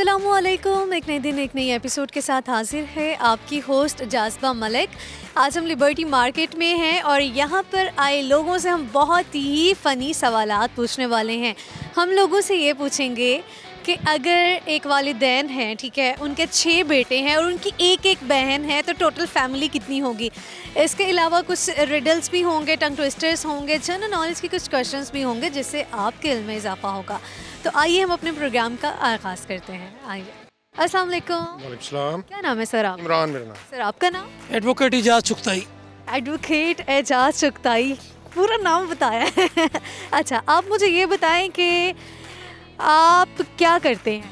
अस्सलामुअलैकुम। एक नए दिन एक नई एपिसोड के साथ हाजिर है आपकी होस्ट जाज़बा मलिक। आज हम लिबर्टी मार्केट में हैं और यहाँ पर आए लोगों से हम बहुत ही फ़नी सवालात पूछने वाले हैं। हम लोगों से ये पूछेंगे कि अगर एक वालिदैन हैं, ठीक है, उनके 6 बेटे हैं और उनकी एक बहन है, तो टोटल फैमिली कितनी होगी। इसके अलावा कुछ रिडल्स भी होंगे, टंग ट्विस्टर्स होंगे, जनरल नॉलेज के कुछ क्वेश्चंस भी होंगे जिससे आपके इल्म में इजाफा होगा। तो आइए हम अपने प्रोग्राम का आगाज़ करते हैं। आइए। अस्सलाम वालेकुम। वालेकुम सलाम। क्या नाम है सर आप? इमरान मेरा नाम। सर आपका नाम? एडवोकेट एजाज चुगताई। एडवोकेट एजाज चुगताई, पूरा नाम बताया है। अच्छा, आप मुझे ये बताएं कि आप क्या करते हैं?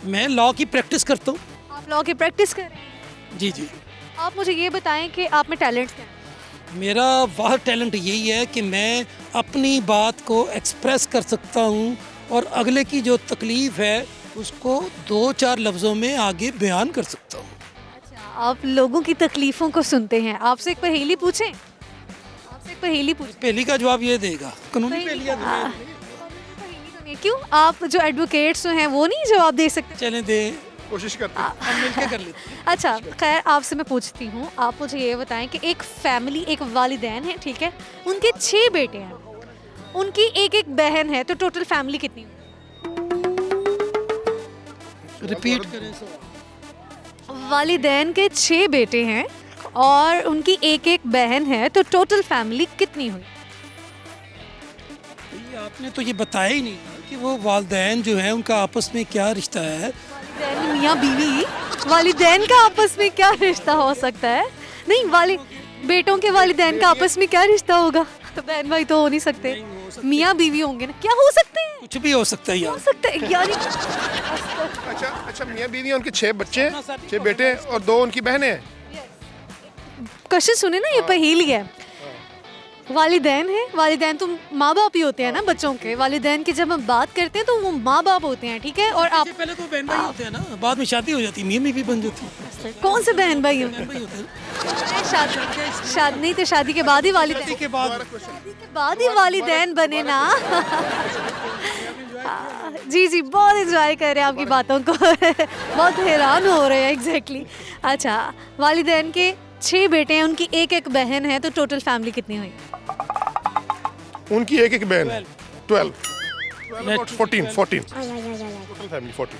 मैं लॉ की प्रैक्टिस करता हूँ। आप लॉ की प्रैक्टिस कर रहे हैं? जी जी। आप मुझे ये बताएं कि आप में टैलेंट क्या है? मेरा वाह टैलेंट यही है कि मैं अपनी बात को एक्सप्रेस कर सकता हूँ और अगले की जो तकलीफ़ है उसको 2-4 लफ्ज़ों में आगे बयान कर सकता हूँ। अच्छा, आप लोगों की तकलीफ़ों को सुनते हैं। आपसे एक पहेली पूछें? आपसे एक पहेली पूछें। पहली का जवाब ये देगा, कानूनी पहेली पहली। क्यों, आप जो एडवोकेट्स हैं वो नहीं जवाब दे सकते? चलें दे, कोशिश करते हैं। हम मिलके कर लेते हैं। अच्छा, खैर आपसे मैं पूछती हूँ, आप मुझे ये बताएं कि एक फैमिली, एक वालिदैन है, ठीक है, उनके 6 बेटे हैं, उनकी एक बहन है, तो टोटल फैमिली कितनी है? रिपीट करें सर। वालिदैन के 6 बेटे हैं और उनकी एक बहन है, तो टोटल फैमिली कितनी हुई? आपने तो ये बताया ही नहीं कि वो वालिदैन जो है उनका आपस में क्या रिश्ता है। वालिदैन मियाँ बीवी, वालिदैन का आपस में क्या रिश्ता हो सकता है? नहीं, बेटों के वालिदैन का आपस में क्या रिश्ता होगा? बहन भाई तो हो नहीं सकते, मियाँ बीवी होंगे ना। क्या हो सकते हैं? कुछ भी हो सकता है यार। हो सकता है यार। अच्छा, मियाँ बीवी हैं, उनके 6 बच्चे हैं, 6 बेटे हैं और 2 उनकी बहनें हैं। क्वेश्चन सुने ना, ये पहेली है। वालिदैन है, वालिदैन तो माँ बाप ही होते हैं ना बच्चों के। वालिदैन की जब हम बात करते हैं तो वो माँ बाप होते हैं, ठीक है। और आप पहले तो बहन भाई होते हैं ना, बाद में शादी हो जाती है, मियाँ बीवी बन जाती है। कौन से बहन भाई बहन भाई होते हैं। शादी नहीं, तो शादी के बाद ही वालिदैन, शादी के बाद ही वालिदैन बने ना। जी जी, बहुत एंजॉय कर रहे हैं आपकी बातों को। बहुत हैरान हो रहे हैं। एग्जैक्टली। अच्छा, वालिदैन के 6 बेटे हैं, उनकी एक बहन है, तो टोटल फैमिली कितनी हुई? उनकी एक बहन है। 12 14 टोटल फैमिली 14।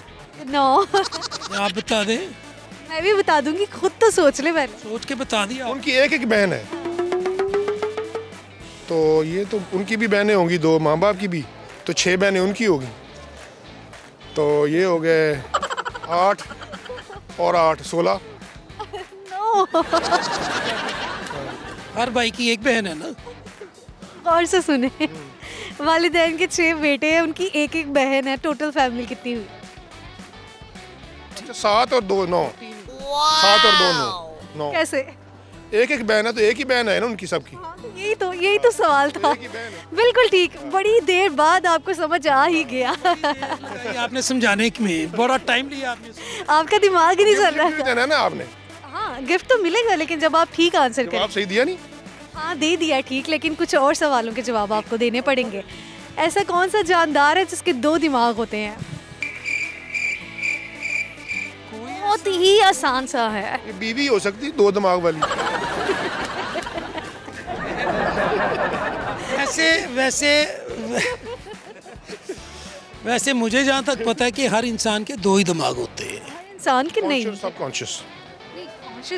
नो। आप बता दें। मैं भी बता दूंगी, खुद तो सोच ले पहले। सोच के बता दिया। उनकी एक बहन है, तो ये तो उनकी भी बहनें होंगी, 2 माँ बाप की भी, तो 6 बहनें उनकी होगी, तो ये हो गए 8 और 8 16। नो। हर भाई की एक बहन है ना। गौर से सुने, वालिदैन के 6 बेटे हैं, उनकी एक बहन है, टोटल फैमिली कितनी हुई? 7 और 2 9। 7 और 2 9। कैसे? एक बहन है तो एक ही बहन है ना उनकी सबकी। हाँ, तो यही तो सवाल था। बिल्कुल ठीक, बड़ी देर बाद आपको समझ आ ही गया। आपने समझाने में बड़ा टाइम लिया आपने। आपका दिमाग ही नहीं चल रहा था। देना है ना आपने। हाँ, गिफ्ट तो मिलेगा, लेकिन जब आप ठीक आंसर करें। आप सही दिया नहीं? हाँ, दे दिया ठीक, लेकिन कुछ और सवालों के जवाब आपको देने पड़ेंगे। ऐसा कौन सा जानदार है जिसके 2 दिमाग होते हैं? बहुत ही आसान सा है। ये बीवी हो सकती, 2 दिमाग वाली। वैसे मुझे जहाँ तक पता है कि हर इंसान के 2 ही दिमाग होते हैं। इंसान के नहीं, सबकॉन्शियस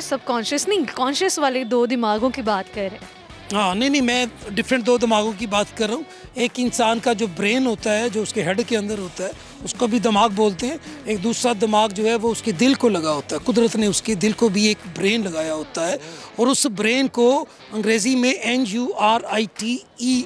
सबकॉन्शियस नहीं, कॉन्शियस वाले 2 दिमागों की बात कर रहे हैं। हाँ, नहीं, मैं डिफरेंट 2 दिमागों की बात कर रहा हूँ। एक इंसान का जो ब्रेन होता है, जो उसके हेड के अंदर होता है, उसको भी दिमाग बोलते हैं। एक दूसरा दिमाग जो है वो उसके दिल को लगा होता है। कुदरत ने उसके दिल को भी एक ब्रेन लगाया होता है और उस ब्रेन को अंग्रेज़ी में NURITE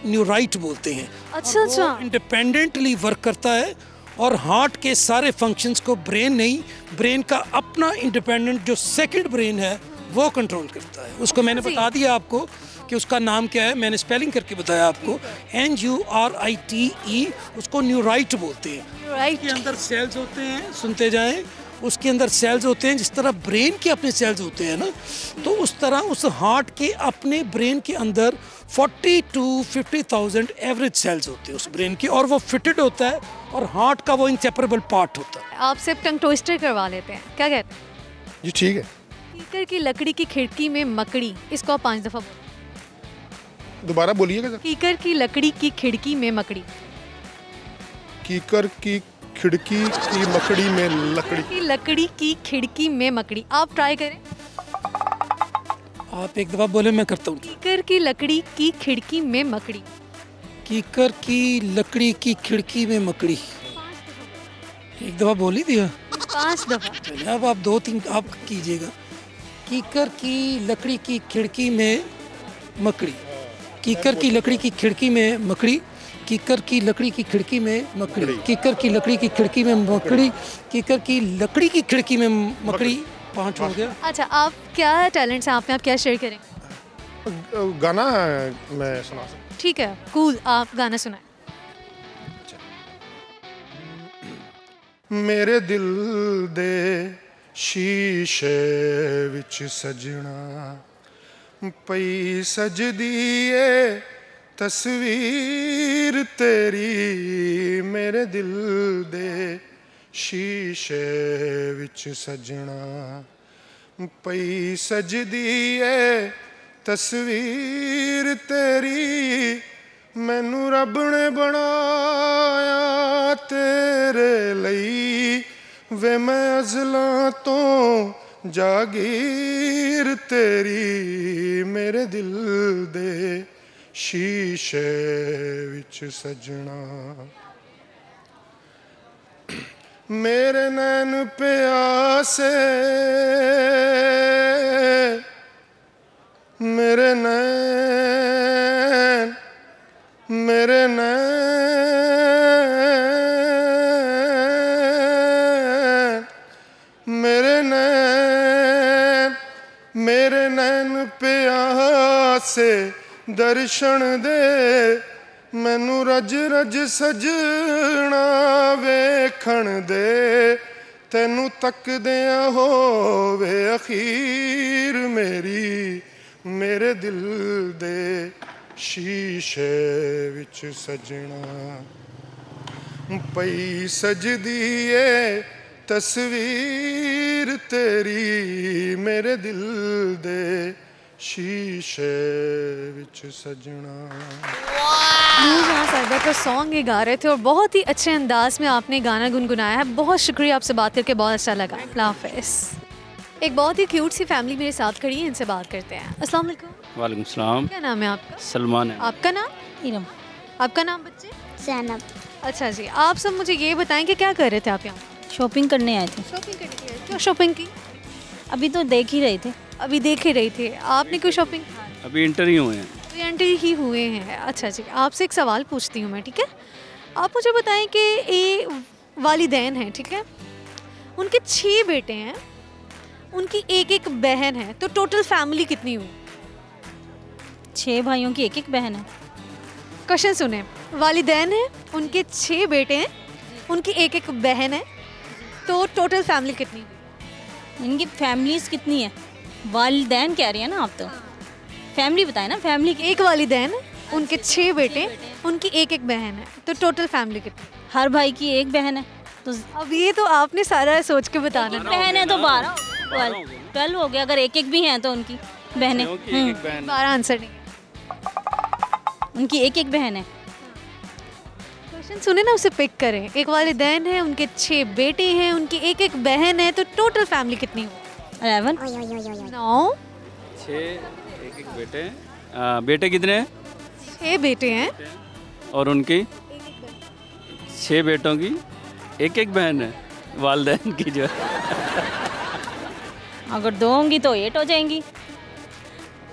न्यूराइट बोलते हैं। अच्छा। इंडिपेंडेंटली वर्क करता है और हार्ट के सारे फंक्शंस को ब्रेन का अपना इंडिपेंडेंट जो सेकंड ब्रेन है वो कंट्रोल करता है। उसको मैंने बता दिया आपको कि उसका नाम क्या है, मैंने स्पेलिंग करके बताया आपको, NURITE। उसको न्यूराइट बोलते हैं। उसके अंदर सेल्स होते हैं, सुनते जाएं, उसके अंदर सेल्स होते हैं। जिस तरह ब्रेन के अपने सेल्स होते हैं ना, तो उस तरह उस हार्ट के अपने ब्रेन के अंदर 40 to 50,000 एवरेज सेल्स होते हैं उस ब्रेन की, और वो फिटेड होता है और हार्ट का वो इंसेपरेबल पार्ट होता है। आप सिर्फ टंग ट्विस्टर करवा लेते हैं, क्या कहते हैं? जी ठीक है। कीकर की लकड़ी की खिड़की में मकड़ी, इसको आप 5 दफा बोलो। दोबारा बोलिएगा सर। कीकर की लकड़ी की खिड़की में मकड़ी। कीकर की खिड़की की मकड़ी में लकड़ी। की लकड़ी की खिड़की में मकड़ी, आप ट्राई करें। आप एक दफ़ा बोले, मैं करता हूँ। कीकर की लकड़ी की खिड़की में मकड़ी। कीकर की लकड़ी की खिड़की में मकड़ी, एक दफ़ा बोल ही दिया। 5 दफा। चलिए अब आप 2-3 आप कीजिएगा। कीकर की लकड़ी की खिड़की में मकड़ी, कीकर की लकड़ी की खिड़की में मकड़ी, कीकर की लकड़ी की खिड़की में मकड़ी, कीकर की लकड़ी की खिड़की में मकड़ी, कीकर की लकड़ी की खिड़की में मकड़ी। 5 हो गया। अच्छा, आप क्या टैलेंट्स हैं आप में, आप क्या शेयर करें? गाना मैं सुना सकता। ठीक है, कूल, आप गाना सुनाएं। मेरे दिल दे शीशे विच सजना पई सजदी ए तस्वीर तेरी। मेरे दिल दे शीशे विच सजना पई सजदी ए तस्वीर तेरी। मैनू रब ने बनाया तेरे लई, वे मैं अज़लां तो जागीर तेरी। मेरे दिल दे शीशे विच सजना, मेरे नैन प्यासे, मेरे नैन, मेरे नैन, मेरे नैन, मेरे नैन प्यासे दर्शन दे। मैनू रज रज सजना वेखण दे, तैनू तकदियां होवे अखीर मेरी। मेरे दिल दे शीशे विच सजना पई सजदी ए तस्वीर तेरी। मेरे दिल दे शीशे विच सजना। नूरजहां साहिबा का सॉन्ग ये गा रहे थे और बहुत ही अच्छे अंदाज में आपने गाना गुनगुनाया है। बहुत शुक्रिया, आपसे बात करके बहुत अच्छा लगा। अल्लाह हाफ़िज़। एक बहुत ही क्यूट सी फैमिली मेरे साथ खड़ी है, इनसे बात करते हैं। अस्सलाम वालेकुम। वालेकुम सलाम। क्या नाम है आपका? सलमान है। आपका नाम? इरम। आपका नाम बच्चे? ज़ैनब। अच्छा जी, आप सब मुझे ये बताएं कि क्या कर रहे थे आप यहाँ? शॉपिंग करने आए थे। शॉपिंग करने के लिए। क्या शॉपिंग की? अभी तो देख ही रहे थे। अभी देख ही रही थी। आपने कोई शॉपिंग? अभी इंटर ही हुए हैं। अभी एंट्री ही हुए हैं। अच्छा जी, आपसे एक सवाल पूछती हूँ मैं, ठीक है? आप मुझे बताएं कि ये वालिदैन हैं, ठीक है? उनके 6 बेटे हैं, उनकी एक एक बहन है, तो टोटल फैमिली कितनी हुई? 6 भाइयों की एक एक बहन है। क्वेश्चन सुने। वालिदैन हैं, उनके 6 बेटे हैं, उनकी एक एक बहन है, तो टोटल फैमिली कितनी हुई? इनकी फैमिलीज कितनी है? वालिदैन कह रही है ना आप, तो फैमिली बताए ना। फैमिली की एक वालिदैन है, उनके 6 बेटे, उनकी एक एक बहन है, तो टोटल फैमिली कितनी? हर भाई की एक बहन है, तो अब ये तो आपने सारा सोच के बताना है। बहन है तो 12 12 हो गया। अगर एक एक भी हैं तो उनकी बहनें। 12 आंसर नहीं है। उनकी एक एक बहन है। क्वेश्चन सुने ना, उसे पिक करें। एक वालिदैन है, उनके 6 बेटे हैं, उनकी एक एक बहन है, तो टोटल फैमिली कितनी हुई? 11। 9। 6 एक एक बेटे हैं। बेटे कितने हैं? 6 बेटे हैं और उनकी 6 बेटों की एक एक बहन है। वालिदैन की जो है अगर 2 होंगी तो 8 हो जाएंगी,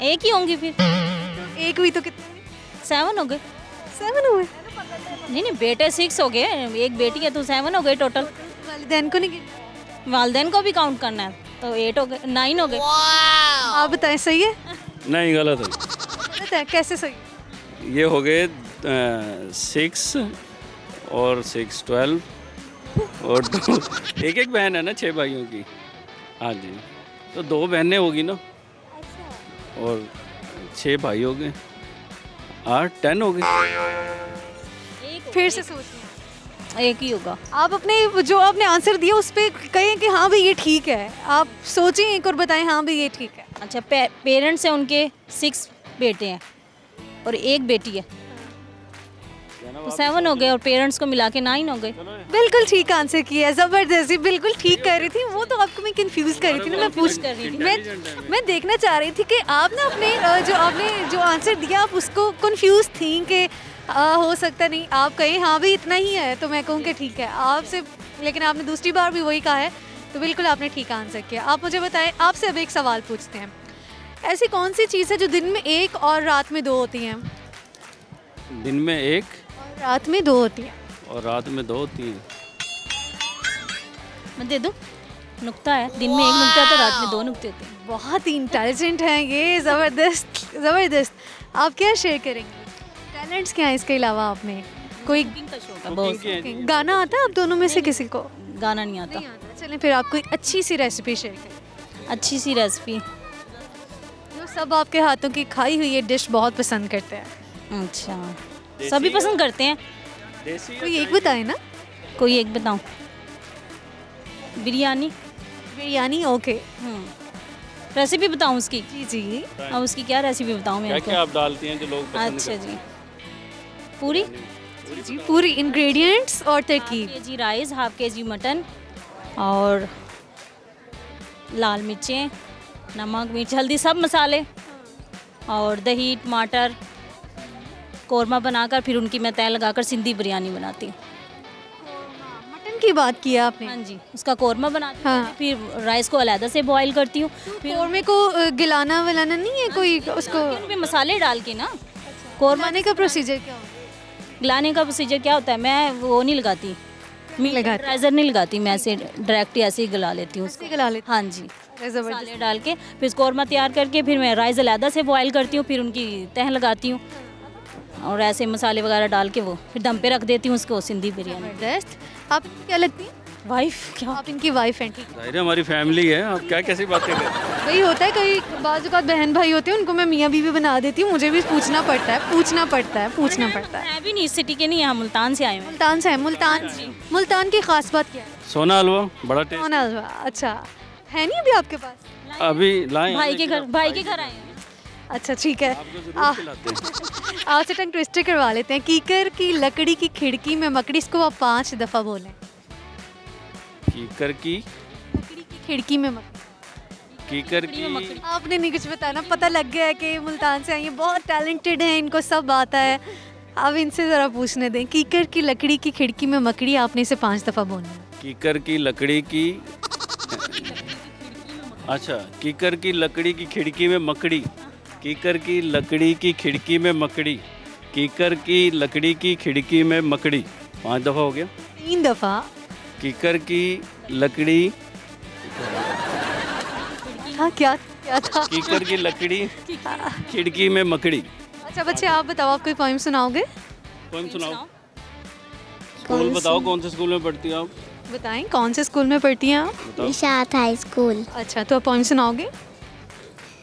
एक ही होंगी फिर। एक हुई तो कितने? 7 हो गए। 7 हुए। नहीं, बेटे 6 हो गए, एक बेटी है तो 7 हो गए टोटल। वालिदैन को नहीं गिनना? वालिदैन को भी काउंट करना है तो 8 हो गए, 9 हो गए। आप बताएं, सही है? नहीं, गलत है। गलत है? कैसे सही? ये हो गए 6 और 6 12 और 2 एक एक बहन है ना 6 भाइयों की। हाँ जी, तो 2 बहनें होगी ना और 6 भाई हो गए। 8 10 हो गई। फिर से सोचिए। एक ही होगा। आप अपने जो आपने आंसर दिया उस पर कहें कि हाँ भाई ये ठीक है, आप सोचें एक और बताएं हाँ भाई ये ठीक है। अच्छा, पेरेंट्स हैं उनके 6 बेटे हैं और 1 बेटी है, तो 7 हो गए और पेरेंट्स को मिला के 9 हो गए। बिल्कुल ठीक आंसर किया है, जबरदस्ती बिल्कुल ठीक कर रही थी। वो तो आपको मैं कंफ्यूज कर रही थी ना, मैं पूछ कर रही थी, मैं देखना चाह रही थी कि आप ना अपने आपने जो आंसर दिया आप उसको कंफ्यूज थी कि हो सकता नहीं आप कहें हाँ भाई इतना ही है तो मैं कहूँ कि ठीक है आपसे, लेकिन आपने दूसरी बार भी वही कहा है तो बिल्कुल आपने ठीक आंसर किया। आप मुझे बताएं, आपसे अब एक सवाल पूछते हैं, ऐसी कौन सी चीज़ है जो दिन में 1 और रात में 2 होती हैं? दिन में 1 और रात में 2 होती हैं। और रात में 2 होती हैं। मैं दे दूं? नुक्ता है, दिन में 1 नुक्ता है तो रात में 2 नुक्ते होते हैं। बहुत ही इंटेलिजेंट हैं ये, ज़बरदस्त ज़बरदस्त। आप क्या शेयर करेंगे, टैलेंट्स क्या है इसके अलावा? आपने कोई कुकिंग का शौक है बहुत। गाना आता है आप दोनों में से किसी को? गाना नहीं आता। नहीं आता। चलें फिर आप कोई अच्छी सी रेसिपी शेयर करें। अच्छी सी रेसिपी। जो सब आपके हाथों की खाई हुई ये डिश बहुत पसंद करते हैं। अच्छा, सभी पसंद करते हैं। कोई एक बताएं ना। कोई एक बताऊं? बिरयानी। बिरयानी, ओके। रेसिपी बताऊं उसकी? जी जी। अब उसकी क्या रेसिपी बताऊं मैं क्या आपको? क्या आप डालती हैं जो लोग पसंद अच्छा करते जी, पूरी जी पूरी इंग्रेडिएंट्स और तरकीब। 1/2 kg राइस, 1/2 kg मटन और लाल मिर्चें, नमक, मिर्च, हल्दी, सब मसाले और दही, टमाटर, कौरमा बनाकर फिर उनकी मैं तय लगाकर सिंधी बिरयानी बनाती हूँ। मटन की बात की आपने। हाँ जी, उसका कौरमा बनाती हूँ। हाँ। फिर राइस को अलहदा से बॉईल करती हूँ। फिर कौरमे को गिलाना विलाना नहीं है कोई उसको? उन पे मसाले डाल के ना कौरमा। बनाने का प्रोसीजर क्या होता है? गिलाने का प्रोसीजर क्या होता है, मैं वो नहीं लगाती, मॉइस्चराइजर नहीं लगाती, मैं ऐसे डायरेक्ट ऐसे ही गला लेती हूँ उसको। गला लेते हाँ जी, हैं। जबरदस्त। मसाले डाल के फिर कौरमा तैयार करके फिर मैं राइस अलहदा से बॉईल करती हूँ, फिर उनकी तह लगाती हूँ और ऐसे मसाले वगैरह डाल के वो फिर दम पे रख देती हूँ उसको, सिंधी बिरयानी। जबरदस्त। आप इनकी क्या लगती हैं? वाइफ क्या? आप इनकी वाइफ हैं, ठीक है। जाहिर है हमारी फैमिली है, आप क्या कैसी बातें कर रहे हैं? वही होता है, कई बाज़ औक़ात बहन भाई होते हैं उनको मैं मियाँ बीवी बना देती हूँ, मुझे भी पूछना पड़ता है पूछना पड़ता है। है भी नहीं इस सिटी के, नहीं, यहाँ मुल्तान से आए हैं। मुल्तान से है। मुल्तान की खास बात क्या है? सोना हलवा बड़ा टेस्ट। सोना हलवा, अच्छा है नहीं अभी आपके पास? अभी लाए भाई के घर आए हैं। अच्छा ठीक है। आपको जरूर खिलाते हैं। आपसे टंग ट्विस्टर करवा लेते हैं। कीकर की लकड़ी की खिड़की में मकड़ी, इसको आप 5 दफ़ा बोलें। कीकर की लकड़ी की खिड़की में मकड़ी। कीकर की आपने नहीं कुछ बताना, पता लग गया है कि मुल्तान से आई हैं, बहुत टैलेंटेड हैं, इनको सब आता है। अब इनसे ज़रा पूछने दें, कीकर की लकड़ी की खिड़की में मकड़ी, आपने इसे 5 दफ़ा बोलना है। कीकर की लकड़ी की अच्छा, कीकर की लकड़ी की खिड़की में मकड़ी। कीकर की लकड़ी की खिड़की में मकड़ी। कीकर की लकड़ी की खिड़की में मकड़ी। 5 दफ़ा हो गया। 3 दफ़ा। कीकर की लकड़ी हाँ क्या था? कीकर की लकड़ी खिड़की में मकड़ी। अच्छा बच्चे आप बताओ, आप कोई पोइम सुनाओगे? पोएम सुनाओ। स्कूल बताओ, कौन से स्कूल में पढ़ती हो आप? बताएं कौन से स्कूल में पढ़ती हैं आप? बताओ। Nishat high school. अच्छा तो आप पोइम सुनाओगे?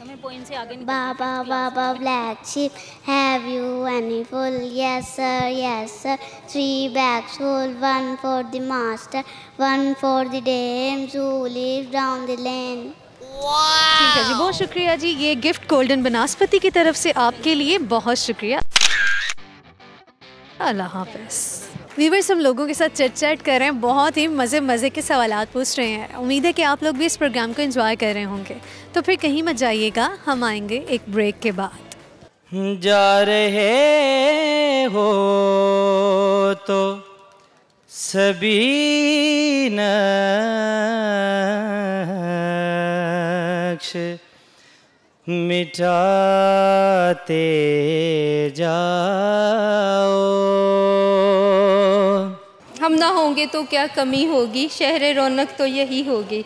हमें पॉइंट से आगे Baba, Baba, black sheep, have you any wool? Yes, sir. 3 bags full, 1 for the master, 1 for the dames who live down the lane. ठीक है जी, बहुत शुक्रिया जी। ये गिफ्ट गोल्डन बनास्पति की तरफ से आपके लिए, बहुत शुक्रिया। अल्लाह हाफ़िज़। व्यूअर्स, हम लोगों के साथ चैट कर रहे हैं, बहुत ही मज़े के सवालात पूछ रहे हैं। उम्मीद है कि आप लोग भी इस प्रोग्राम को एंजॉय कर रहे होंगे। तो फिर कहीं मत जाइएगा, हम आएंगे एक ब्रेक के बाद। जा रहे हो तो सभी नक्श मिटाते जाओ। हम ना होंगे तो क्या कमी होगी, शहर रौनक तो यही होगी।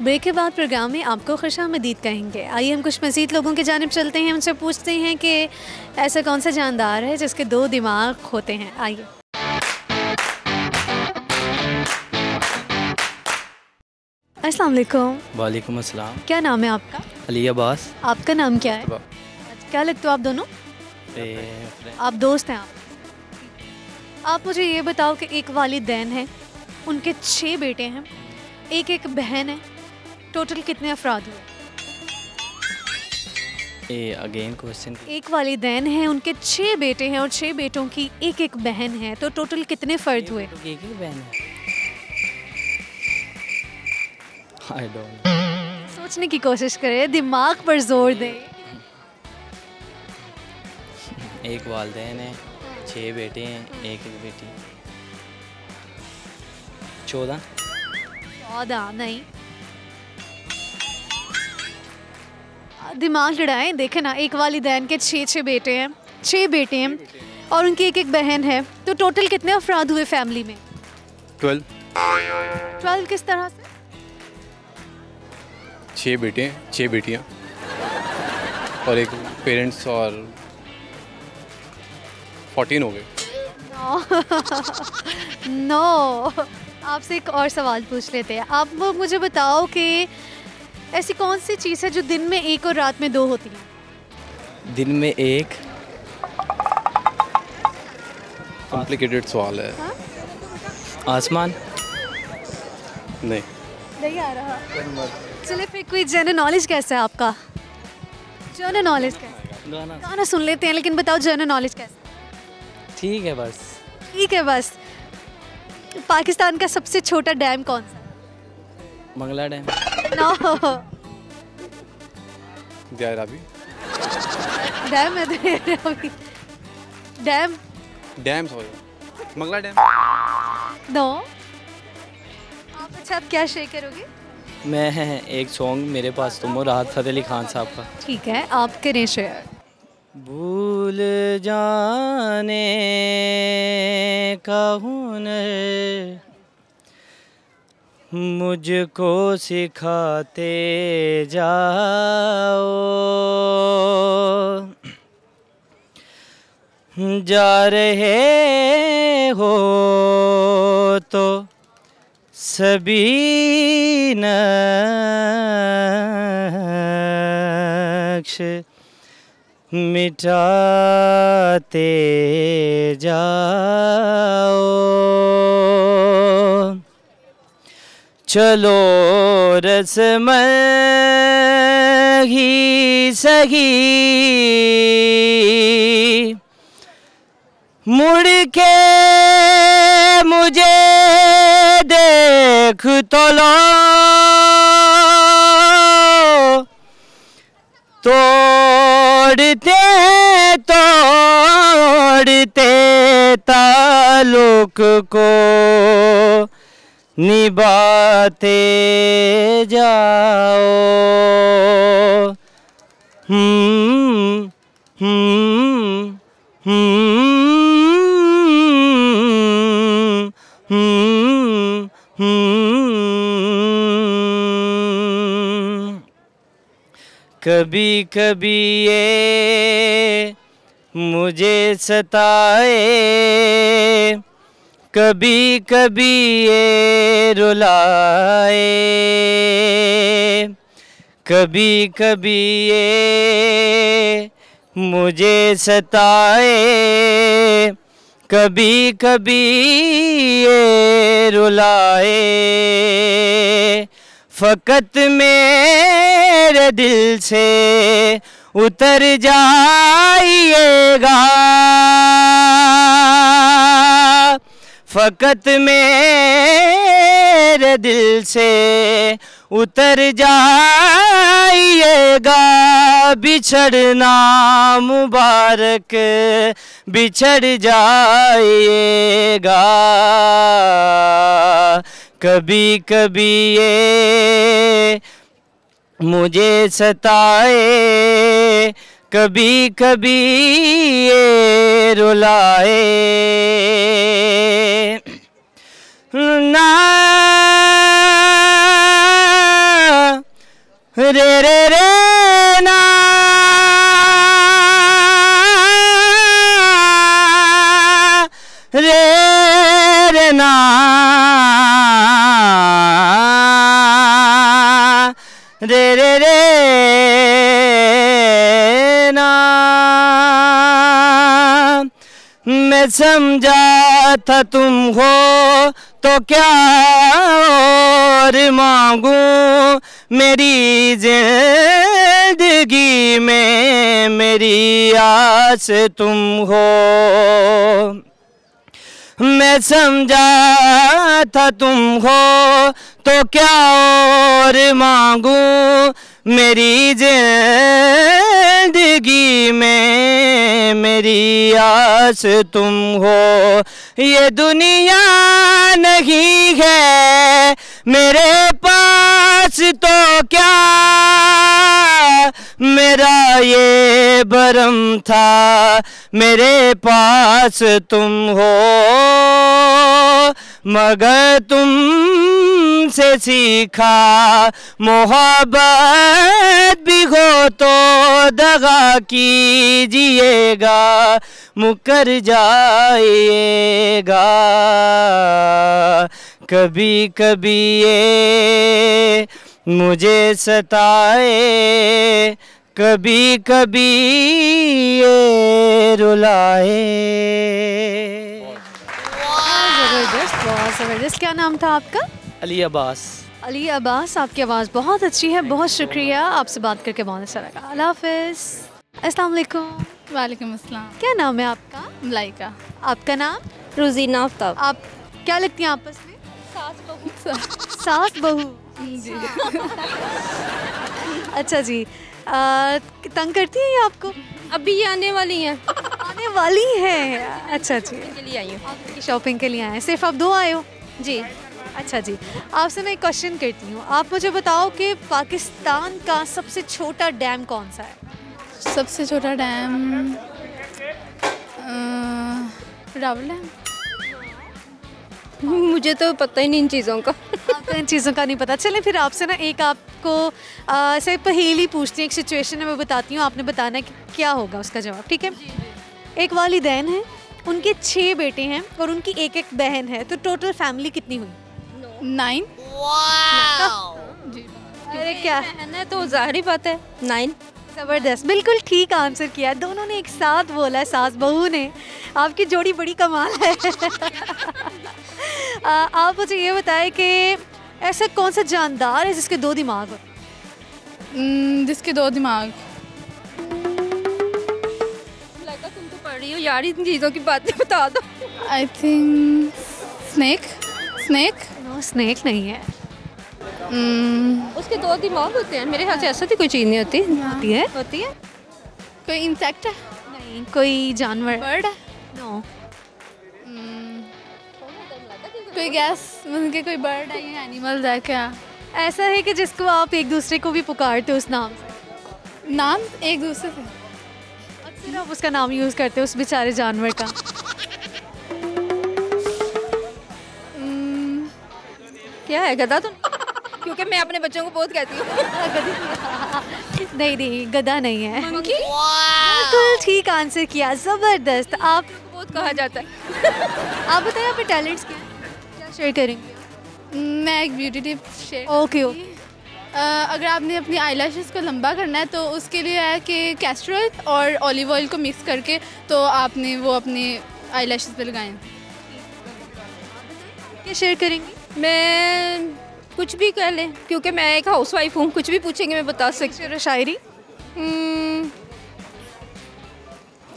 ब्रेक के बाद प्रोग्राम में आपको खुशामदीद कहेंगे। आइए हम कुछ मज़ीद लोगों की जानिब चलते हैं, उनसे पूछते हैं कि ऐसा कौन सा जानदार है जिसके 2 दिमाग होते हैं। आइए। अस्सलाम वालेकुम। वालेकुम अस्सलाम। क्या नाम है आपका? अली अब्बास। आपका नाम क्या है? क्या लगते हो आप दोनों? आप दोस्त हैं आप मुझे ये बताओ कि एक वालिदैन है, उनके 6 बेटे हैं, एक बहन है, टोटल कितने अफराद हुए? Again question. एक वालिदैन है, उनके 6 बेटे हैं और 6 बेटों की एक बहन है, तो टोटल कितने फ़र्द हुए? एक बहन है। I don't. सोचने की कोशिश करें, दिमाग पर जोर दें। एक वालिदैन है, 6 बेटे हैं, एक बेटी। 14 नहीं, दिमाग लड़ाएं। देखें ना, एक वालिदैन के 6 बेटे हैं, 6 बेटे हैं और उनकी एक बहन है, तो टोटल कितने अफराद हुए फैमिली में? 12 किस तरह से? 6 बेटे हैं, 6 बेटियाँ और एक पेरेंट्स और 14 हो गए। नो आपसे एक और सवाल पूछ लेते हैं। आप मुझे बताओ कि ऐसी कौन सी चीज़ है जो दिन में 1 और रात में 2 होती है? दिन में 1। कॉम्प्लिकेटेड सवाल है। हाँ? आसमान। नहीं आ रहा। चलिए फिर कोई जनरल नॉलेज कैसा है आपका? जनरल नॉलेज कैसा? गाना सुन लेते हैं, लेकिन बताओ जनरल नॉलेज कैसा? ठीक है बस। ठीक है बस। पाकिस्तान का सबसे छोटा डैम कौन सा? Mangla dam. No. Dariyavi. Dam है Dariyavi. Dam. Dam sorry, Mangla dam. No. आप अच्छा आप क्या शेयर करोगे? मैं एक सॉन्ग मेरे पास तुम हो, राहत फ़तेह अली खान साहब का। ठीक है, आप करें शेयर। भूल जाने का हुनर मुझको सिखाते जाओ, जा रहे हो तो सभी नक्श मिटाते जाओ, चलो रस्म ही सही मुड़ के मुझे देख तो लो, तोड़ते तोड़ते ताल्लुक को निभाते जाओ। कभी कभी ये मुझे सताए, कभी कभी ये रुलाए, कभी कभी ये मुझे सताए, कभी कभी ये रुलाए, फ़कत मेरे दिल से उतर जाइएगा, फ़कत मेरे दिल से उतर जाइएगा, बिछड़ना मुबारक बिछड़ जाइएगा, कभी कभी ये मुझे सताए, कभी कभी ये रुलाए, ना रे रे रे ना रे रे ना रे रे रे ना। मैं समझा था तुम हो तो क्या और मांगू, मेरी जिंदगी में मेरी आस तुम हो। मैं समझा था तुम हो तो क्या और मांगू, मेरी जिंदगी में मेरी आस तुम हो। ये दुनिया नहीं है मेरे पास तो क्या, मेरा ये भरम था मेरे पास तुम हो। मगर तुमसे सीखा मोहब्बत भी हो तो दगा कीजिएगा, मुकर जाइएगा। कभी कभी ये मुझे सताए, कभी कभी ये रुलाए। जबरदस्त, बहुत जबरदस्त। क्या नाम था आपका? अली अब्बास। अली अब्बास, आपकी आवाज़ बहुत अच्छी है, बहुत शुक्रिया, आपसे बात करके बहुत अच्छा लगा। अल्लाह हाफ़िज़। अस्सलाम वालेकुम। वालेकुम अस्सलाम। क्या नाम है आपका? मलाइका। आपका नाम? रोजीना आफ्ताब। आप क्या लगती हैं आपस में? सास बहू। सास बहू जी। अच्छा जी, तंग करती है ये आपको? अभी ये आने वाली हैं। आने वाली है, अच्छा जी। के लिए आई हूँ। शॉपिंग के लिए आए हैं? सिर्फ आप दो आए हो? जी। अच्छा जी, आपसे मैं एक क्वेश्चन करती हूँ, आप मुझे बताओ कि पाकिस्तान का सबसे छोटा डैम कौन सा है? सबसे छोटा डैम रावल डैम। मुझे तो पता ही नहीं इन चीज़ों का। आपको इन चीज़ों का नहीं पता। चलें फिर आपसे ना एक आपको से पहेली पूछती हूँ, एक सिचुएशन में मैं बताती हूँ, आपने बताना है कि क्या होगा उसका जवाब, ठीक है? एक वालिदैन है, उनके 6 बेटे हैं और उनकी एक एक बहन है, तो टोटल फैमिली कितनी हुई? 9। जी। अरे क्या बहन है तो ज़ाहिर बात है 9। ज़बरदस्त, बिल्कुल ठीक आंसर किया। दोनों ने एक साथ बोला है, सास बहू ने। आपकी जोड़ी बड़ी कमाल है। आप मुझे ये बताएं कि ऐसा कौन सा जानदार है जिसके 2 दिमाग हो? जिसके 2 दिमाग। लगता तुम तो पढ़ रही हो यार, इन चीज़ों की बातें बता दो। I think snake. Snake? No, snake नहीं है। उसके 2 दिमाग होते हैं मेरे ख्याल से। ऐसा तो कोई चीज़ नहीं होती। होती है? होती है। कोई इंसेक्ट है? नहीं। कोई जानवर? बर्ड है? नो। कोई गैस, मतलब कि कोई बर्ड है या एनिमल है क्या? ऐसा है कि जिसको आप एक दूसरे को भी पुकारते हो उस नाम से। नाम एक दूसरे से? अक्सर आप उसका नाम यूज़ करते हो उस बेचारे जानवर का। क्या है, गधा? तो क्योंकि मैं अपने बच्चों को बहुत कहती हूँ। नहीं नहीं, गधा नहीं है। मंकी? बिल्कुल ठीक आंसर किया, ज़बरदस्त। आप बहुत कहा जाता है। आप बताइए आपके टैलेंट्स क्या हैं, क्या शेयर करेंगे? मैं एक ब्यूटी टिप शेयर। ओके। अगर आपने अपनी आईलैशेस को लंबा करना है तो उसके लिए है कि कैस्टर ऑयल और ऑलिव ऑयल को मिक्स करके तो आपने वो अपने आईलैशेस पे लगाएं। क्या शेयर करेंगी? मैं कुछ भी कह लें, क्योंकि मैं एक हाउसवाइफ हूँ, कुछ भी पूछेंगे मैं बता सकती शेर शायरी?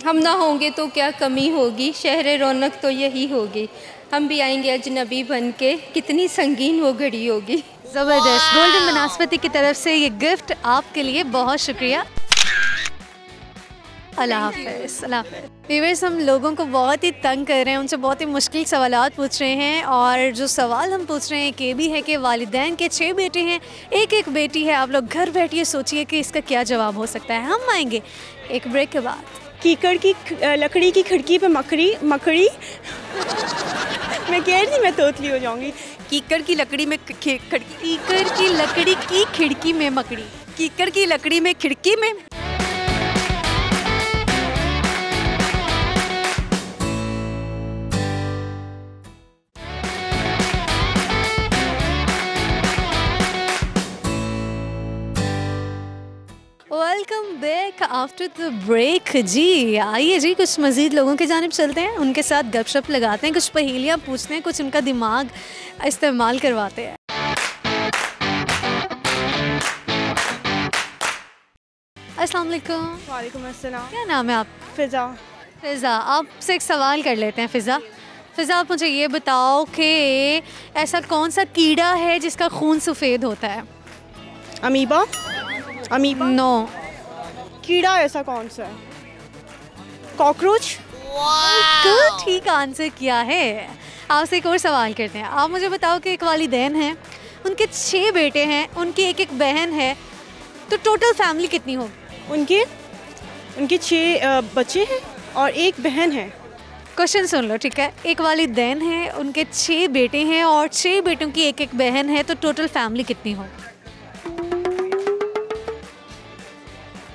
हम ना होंगे तो क्या कमी होगी, शहर रौनक तो यही होगी, हम भी आएंगे अजनबी बन के, कितनी संगीन वो घड़ी होगी। ज़बरदस्त। गोल्डन बनास्पति की तरफ से ये गिफ्ट आपके लिए, बहुत शुक्रिया। अल्लाह हाफ़िज़। अल्लाह हाफ़िज़। व्यूअर्स, हम लोगों को बहुत ही तंग कर रहे हैं, उनसे बहुत ही मुश्किल सवालात पूछ रहे हैं, और जो सवाल हम पूछ रहे हैं ये भी है कि वालिदैन के 6 बेटे हैं, एक एक बेटी है। आप लोग घर बैठिए सोचिए कि इसका क्या जवाब हो सकता है। हम आएंगे एक ब्रेक के बाद। कीकड़ की लकड़ी की खिड़की पे मकड़ी मैं कह रही थी मैं तोतली हो जाऊंगी। कीकड़ की लकड़ी में खिड़की, कीकड़ की लकड़ी की खिड़की में मकड़ी। कीकड़ की लकड़ी में खिड़की में। Welcome back after the break. जी आइए जी, कुछ मज़ीद लोगों की जानिब चलते हैं, उनके साथ गपशप लगाते हैं, कुछ पहेलियाँ पूछते हैं, कुछ उनका दिमाग इस्तेमाल करवाते हैं। अस्सलाम वालेकुम। वालेकुम अस्सलाम। क्या नाम है आप? फ़िज़ा। फ़िज़ा, आपसे एक सवाल कर लेते हैं। फ़िज़ा आप मुझे ये बताओ कि ऐसा कौन सा कीड़ा है जिसका खून सफ़ेद होता है? अमीबा। Amoeba no. कीड़ा ऐसा कौन सा है? कॉकरोच। बिल्कुल ठीक आंसर किया है। आपसे एक और सवाल करते हैं। आप मुझे बताओ कि एक वालिदैन हैं, उनके 6 बेटे हैं, उनकी एक एक बहन है, तो टोटल फैमिली कितनी होगी? उनके 6 बच्चे हैं और एक बहन है। क्वेश्चन सुन लो, ठीक है। एक वालिदैन है, उनके 6 बेटे हैं और 6 बेटों की एक एक बहन है, तो टोटल फैमिली कितनी होगी?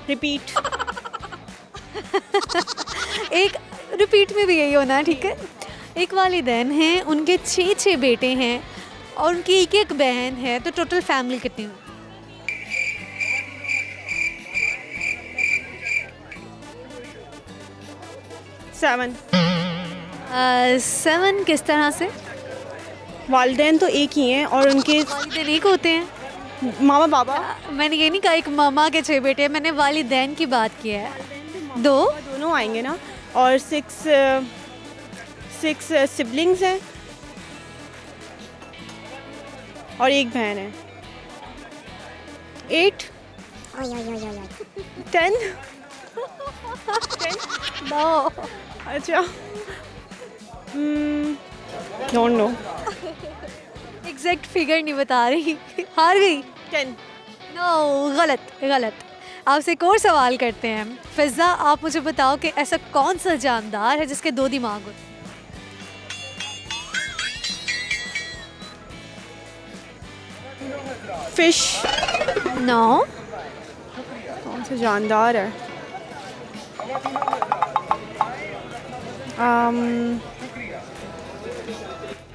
रिपीट। एक रिपीट में भी यही होना है, ठीक है। एक वालिदैन हैं, उनके 6 बेटे हैं और उनकी एक एक बहन है, तो टोटल फैमिली कितनी होगी? 7। 7 किस तरह से? वालिदैन तो एक ही हैं और उनके वालिदैन एक होते हैं? मामा बाबा। मैंने ये नहीं कहा एक मामा के 6 बेटे हैं, मैंने वालिदैन की बात की है। दोनों आएंगे ना। और 6 सिबलिंग्स हैं और एक बहन है। 8। 10। 10। नो। अच्छा। Don't know. एग्जैक्ट फिगर नहीं बता रही। हार गई। 10। नो, गलत। आपसे एक और सवाल करते हैं। फ़िज़ा आप मुझे बताओ कि ऐसा कौन सा जानदार है जिसके 2 दिमाग होते हैं? फिश। नो। कौन सा जानदार है?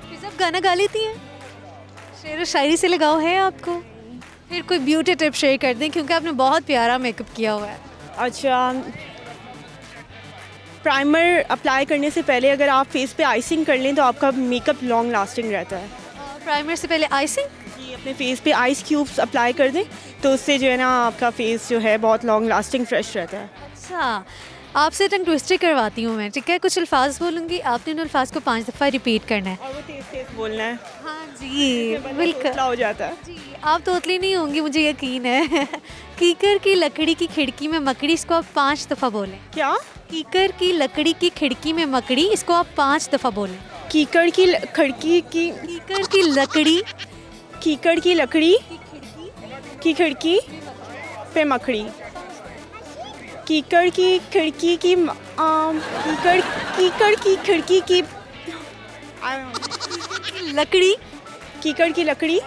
फ़िज़ा आप गाना गा लेती हैं? शेर व शायरी से लगाओ है आपको? फिर कोई ब्यूटी टिप शेयर कर दें, क्योंकि आपने बहुत प्यारा मेकअप किया हुआ है। अच्छा, प्राइमर अप्लाई करने से पहले अगर आप फेस पे आइसिंग कर लें तो आपका मेकअप लॉन्ग लास्टिंग रहता है। प्राइमर से पहले आइसिंग? जी, अपने फेस पे आइस क्यूब्स अप्लाई कर दें तो उससे जो है ना आपका फेस जो है बहुत लॉन्ग लास्टिंग फ्रेश रहता है। अच्छा, आपसे टंग ट्विस्टर करवाती हूँ मैं, ठीक है। कुछ अल्फाज बोलूँगी, आपने उन अल्फाज को 5 दफ़ा रिपीट करना है। और वो तेज बोलना है। हाँ जी, बिल्कुल हो जाता है। जी, आप तोतली नहीं होंगी, मुझे यकीन है। कीकर की लकड़ी की खिड़की में मकड़ी, इसको आप 5 दफ़ा बोलें। क्या? कीकर की लकड़ी की खिड़की में मकड़ी, इसको आप 5 दफ़ा बोलें। कीकर की खिड़की की कीकर की लकड़ी, कीकर की लकड़ी की खिड़की पे मकड़ी। कीकर की खिड़की की कीकर की खिड़की की लकड़ी, कीकर की लकड़ी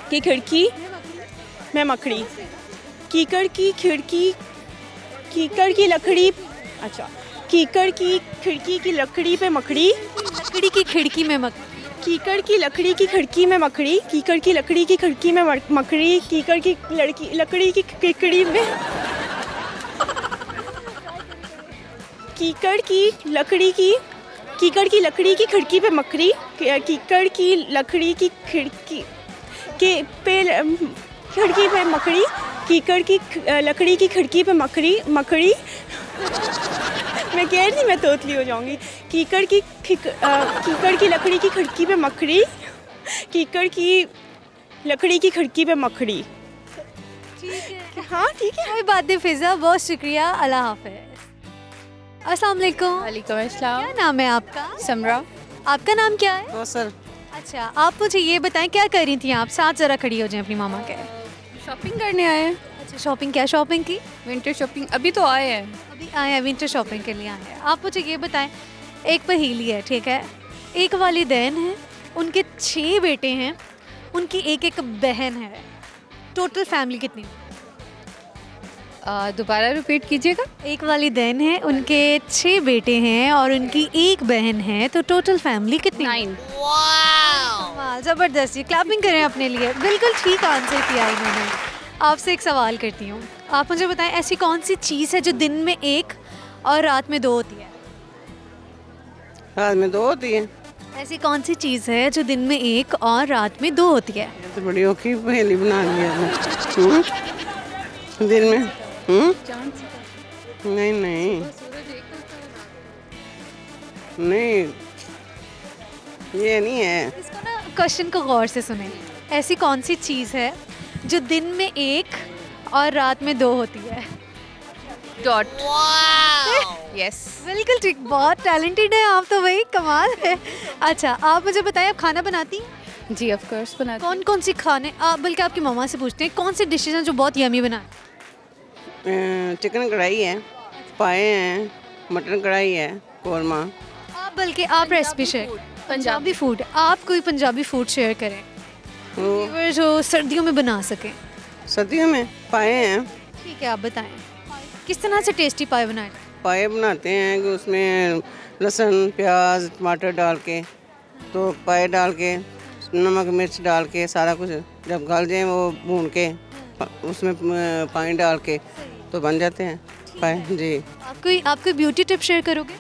की खिड़की में मकड़ी। कीकर की खिड़की, कीकर की लकड़ी, अच्छा, कीकर की खिड़की की लकड़ी पे मकड़ी, लकड़ी की खिड़की में मकड़ी, कीकर की लकड़ी की खिड़की में मकड़ी, कीकर की लकड़ी की खिड़की में मकड़ी, कीकर की लकड़ी की खिड़की में कीकर की लकड़ी की खिड़की पे मकड़ी, कीकर की लकड़ी की खिड़की पे मकड़ी, कीकर की लकड़ी की खिड़की पे मकड़ी। मैं कह रही थी मैं तोतली हो जाऊंगी। कीकर की लकड़ी की खिड़की पे मकड़ी, कीकर की लकड़ी की खिड़की पे मकड़ी। ठीक है। हाँ ठीक है, कोई बात नहीं फ़िज़ा, बहुत शुक्रिया, अल्लाह हाफ़िज़। अस्सलाम वालेकुम। वालेकुम अस्सलाम। क्या नाम है आपका? समरा। आपका नाम क्या है? कौसर। अच्छा, आप मुझे ये बताएं क्या कर रही थी आप? साथ ज़रा खड़ी हो जाएं अपनी मामा के। शॉपिंग करने आए हैं। अच्छा, शॉपिंग क्या शॉपिंग की? विंटर शॉपिंग अभी तो आए हैं। अभी आए हैं, विंटर शॉपिंग के लिए आए हैं। आप मुझे ये बताएं, एक पहेली है, ठीक है। एक वालिदैन है, उनके 6 बेटे हैं, उनकी एक एक बहन है, टोटल फैमिली कितनी? दोबारा रिपीट कीजिएगा। एक वालिदैन है, उनके 6 बेटे हैं और उनकी 1 बहन है, तो टोटल फैमिली कितनी? 9। वाह, ज़बरदस्त, ये क्लैपिंग करें अपने लिए, बिल्कुल ठीक आंसर किया इन्होंने। आपसे एक सवाल करती हूँ, आप मुझे बताएं ऐसी कौन सी चीज़ है जो दिन में 1 और रात में 2 होती है? रात में 2 होती है। ऐसी कौन सी चीज़ है जो दिन में 1 और रात में 2 होती है? तो बड़ी औखी पहेली बना लिया दिन में। नहीं नहीं नहीं, ये नहीं है। इसको ना क्वेश्चन को गौर से सुने। ऐसी कौन सी चीज़ है जो दिन में 1 और रात में 2 होती है? डॉट। यस, बिल्कुल ठीक, बहुत टैलेंटेड है आप तो भाई, कमाल है। अच्छा, आप मुझे बताएं, आप खाना बनाती हैं? जी ऑफ कोर्स बनाती। कौन कौन सी खाने, आप बल्कि आपकी मम्मा से पूछते हैं कौन सी डिशेज हैं जो बहुत यमी बनाए? चिकन कढ़ाई है, पाए हैं, मटन कढ़ाई है, कौरमा। आप बल्कि आप रेसिपी शेयर, पंजाबी फूड, आप कोई पंजाबी फूड शेयर करें जो सर्दियों में बना सकें। सर्दियों में पाए हैं। ठीक है, आप बताएं किस तरह से टेस्टी पाए बनाए? पाए बनाते हैं कि उसमें लहसुन प्याज टमाटर डाल के, तो पाए डाल के नमक मिर्च डाल के सारा कुछ जब गल जाए वो भून के उसमें पानी डाल के तो बन जाते हैं पाए। जी, आप कोई ब्यूटी टिप शेयर करोगे?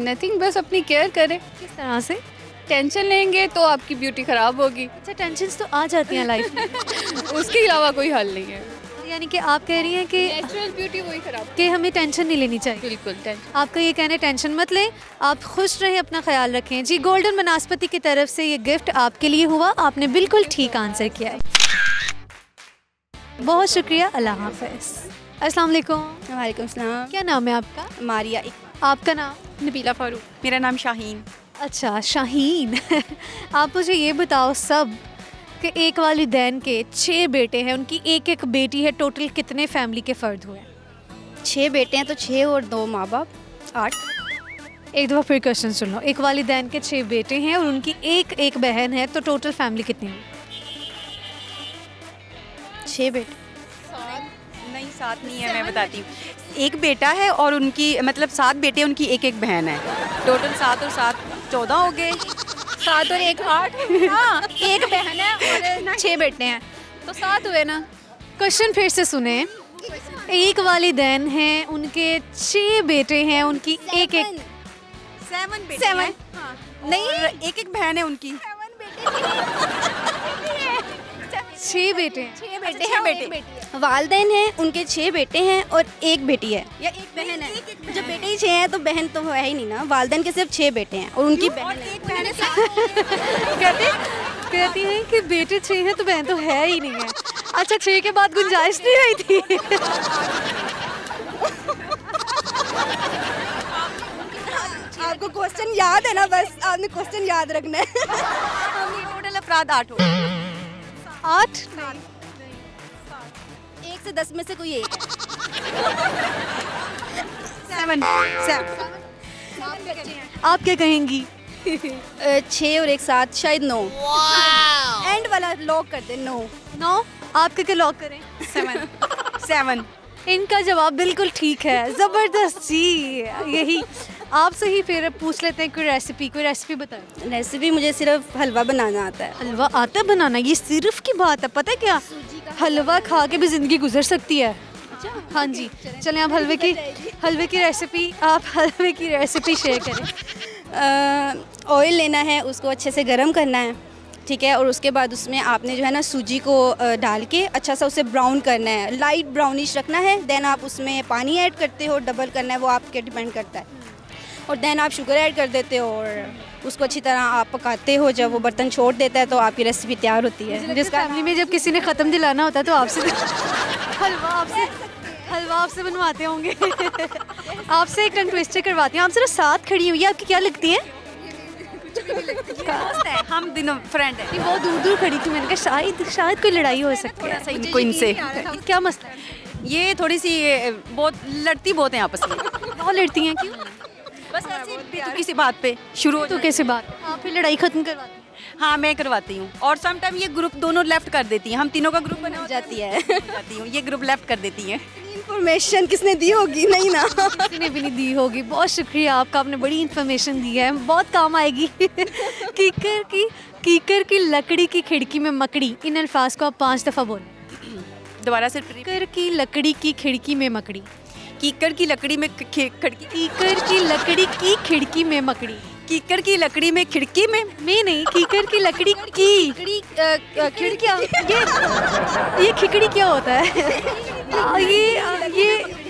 नथिंग, बस अपनी केयर करें। किस तरह से? टेंशन लेंगे तो आपकी ब्यूटी ख़राब होगी। अच्छा, टेंशन तो आ जाती हैं लाइफ में उसके अलावा कोई हल नहीं है। यानी कि आप कह रही हैं कि नेचुरल ब्यूटी वही खराब, कि हमें टेंशन नहीं लेनी चाहिए। बिल्कुल टेंशन, आपका ये कहना है टेंशन मत लें, आप खुश रहें, अपना ख्याल रखें। जी, गोल्डन बनास्पति की तरफ से ये गिफ्ट आपके लिए हुआ, आपने बिल्कुल ठीक आंसर किया है। बहुत शुक्रिया, अल्लाह हाफ़िज़। अस्सलाम वालेकुम। वालेकुम सलाम। क्या नाम है आपका? मारिया। आपका नाम? नबीला फारूक। मेरा नाम शाहीन। अच्छा, शाहीन आप मुझे ये बताओ सब कि एक वालिदैन के 6 बेटे हैं, उनकी 1 बेटी है, टोटल कितने फैमिली के फ़र्द हुए? 6 बेटे हैं तो 6 और 2 माँ बाप, 8। एक दफ़ा फिर क्वेश्चन सुन लो। एक वालिदैन के 6 बेटे हैं और उनकी 1 बहन है, तो टोटल फैमिली कितनी है? 6 बेटे। नहीं, 7 नहीं है, मैं बताती हूँ। 1 बेटा है और उनकी मतलब 7 बेटे, उनकी 1 बहन है। टोटल 7 और 7 14 हो गए। 7 और 1 8। हाँ, 1 बहन है और 6 बेटे हैं तो 7 हुए ना। क्वेश्चन फिर से सुने। एक वालिदैन हैं, उनके 6 बेटे हैं, उनकी 1 7 बेटे हैं। नहीं, 1 बहन है उनकी। 6 बेटे हैं। 6 बेटे हैं। बेटे वालिदैन हैं, उनके 6 बेटे हैं और 1 बेटी है या 1 बहन है। जब बेटे ही 6 हैं तो बहन तो है ही नहीं ना। वालिदैन के सिर्फ 6 बेटे हैं और उनकी बहन है। कहती हैं कि बेटे 6 हैं तो बहन तो है ही नहीं है। अच्छा, 6 के बाद गुंजाइश नहीं आई थी? आपको क्वेश्चन याद है ना, बस आपने क्वेश्चन याद रखना है। टोटल अफराद 8 हो। 8? 1 से 10 में से कोई एक है। 7। आप क्या कहेंगी? 6 और 1 7, शायद 9। एंड वाला लॉक कर दे। 9। आप क्या लॉक करें? 7। इनका जवाब बिल्कुल ठीक है, ज़बरदस्त जी। यही आपसे ही फिर पूछ लेते हैं, कोई रेसिपी बताएं। रेसिपी मुझे सिर्फ हलवा बनाना आता है। हलवा आता है बनाना? ये सिर्फ की बात है, पता है क्या, हलवा खा के भी ज़िंदगी गुजर सकती है। हाँ जी, चलें आप हलवे की रेसिपी शेयर करें। ऑयल लेना है, उसको अच्छे से गर्म करना है, ठीक है, और उसके बाद उसमें आपने जो है ना सूजी को डाल के अच्छा सा उसे ब्राउन करना है, लाइट ब्राउनिश रखना है। देन आप उसमें पानी ऐड करते हो, डबल करना है, वो आपके डिपेंड करता है। और देन आप शुगर ऐड कर देते हो और उसको अच्छी तरह आप पकाते हो। जब वो बर्तन छोड़ देता है तो आपकी रेसिपी तैयार होती है। जिसका फैमिली में जब किसी ने ख़त्म दिलाना होता है तो आपसे हलवा आपसे बनवाते होंगे। आपसे एक टंग ट्विस्टर करवाती हूँ। आप सिर्फ साथ खड़ी हुई है, आपकी क्या लगती है? हम दिनों फ्रेंड है। बहुत दूर दूर खड़ी थी, मैंने कहा शायद कोई लड़ाई हो सकती है इनको इनसे। क्या मसला है? ये थोड़ी सी बहुत लड़ती बहुत हैं आपस में। बहुत लड़ती हैं? क्यों? बस ऐसे किसी बात पे शुरू हो तो कैसे बात? आप फिर लड़ाई ख़त्म करवाती हैं? हाँ मैं करवाती हूँ, और सम टाइम ये ग्रुप दोनों लेफ्ट कर देती हैं, हम तीनों का ग्रुप बना जाती है जाती हूँ, ये ग्रुप लेफ्ट कर देती हैं। इन्फॉर्मेशन किसने दी होगी? नहीं ना किसी ने भी नहीं दी होगी। बहुत शुक्रिया आपका, आपने बड़ी इन्फॉर्मेशन दी है, बहुत काम आएगी। कीकर की लकड़ी की खिड़की में मकड़ी, इन अल्फाज को आप 5 दफ़ा बोलें। दोबारा से। कीकर की लकड़ी की खिड़की में मकड़ी। कीकर की लकड़ी में खिड़की। कीकर की लकड़ी की खिड़की में मकड़ी। कीकर की लकड़ी में खिड़की में नहीं, कीकर की लकड़ी की खिड़कियाँ, ये खिकड़ी क्या होता है?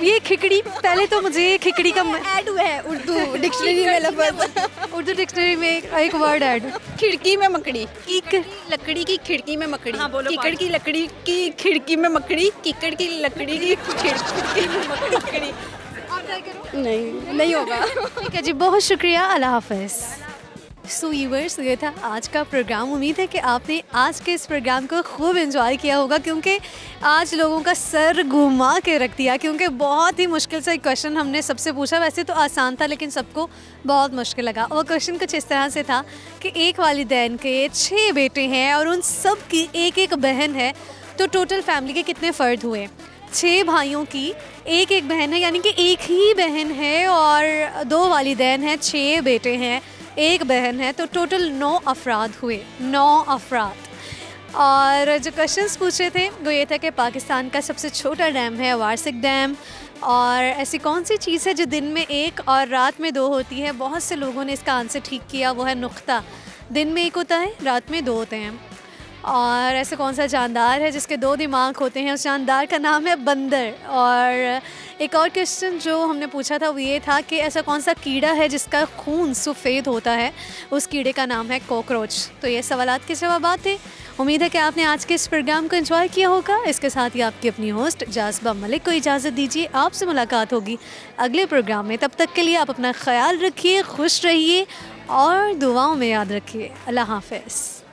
ये खिकड़ी, पहले तो मुझे खिकड़ी का ऐड हुआ है उर्दू डिक्शनरी में लफ्ज़, उर्दू डिक्शनरी में एक वर्ड ऐड, खिड़की में मकड़ी। कीकर लकड़ी की खिड़की में मकड़ी। हाँ, बोलो। कीकड़ की लकड़ी की खिड़की में मकड़ी। कीकड़ की लकड़ी की खिड़की में मकड़ी। नहीं होगा। ठीक है जी, बहुत शुक्रिया, अल्लाह हाफ़िज़। सो व्यूअर्स, ये था आज का प्रोग्राम। उम्मीद है कि आपने आज के इस प्रोग्राम को खूब एंजॉय किया होगा, क्योंकि आज लोगों का सर घुमा के रख दिया, क्योंकि बहुत ही मुश्किल सा एक क्वेश्चन हमने सबसे पूछा। वैसे तो आसान था, लेकिन सबको बहुत मुश्किल लगा। वो क्वेश्चन कुछ इस तरह से था कि एक वालिदैन के 6 बेटे हैं और उन सब की एक बहन है, तो टोटल फैमिली के कितने फ़र्द हुए? 6 भाइयों की एक बहन है, यानी कि एक ही बहन है, और 2 वालिदैन हैं, 6 बेटे हैं, 1 बहन है, तो टोटल 9 अफराद हुए, 9 अफराद। और जो क्वेश्चंस पूछे थे वो ये था कि पाकिस्तान का सबसे छोटा डैम है वार्सिक डैम, और ऐसी कौन सी चीज़ है जो दिन में 1 और रात में 2 होती है? बहुत से लोगों ने इसका आंसर ठीक किया, वो है नुक्ता। दिन में 1 होता है, रात में 2 होते हैं। और ऐसे कौन सा जानदार है जिसके 2 दिमाग होते हैं? उस जानदार का नाम है बंदर। और एक और क्वेश्चन जो हमने पूछा था वो ये था कि ऐसा कौन सा कीड़ा है जिसका खून सफ़ेद होता है? उस कीड़े का नाम है कॉकरोच। तो ये सवालात के जवाब थे। उम्मीद है कि आपने आज के इस प्रोग्राम को एंजॉय किया होगा। इसके साथ ही आपकी अपनी होस्ट जाज़बा मलिक को इजाज़त दीजिए। आपसे मुलाकात होगी अगले प्रोग्राम में। तब तक के लिए आप अपना ख्याल रखिए, खुश रहिए और दुआओं में याद रखिए। अल्लाह हाफ़िज़।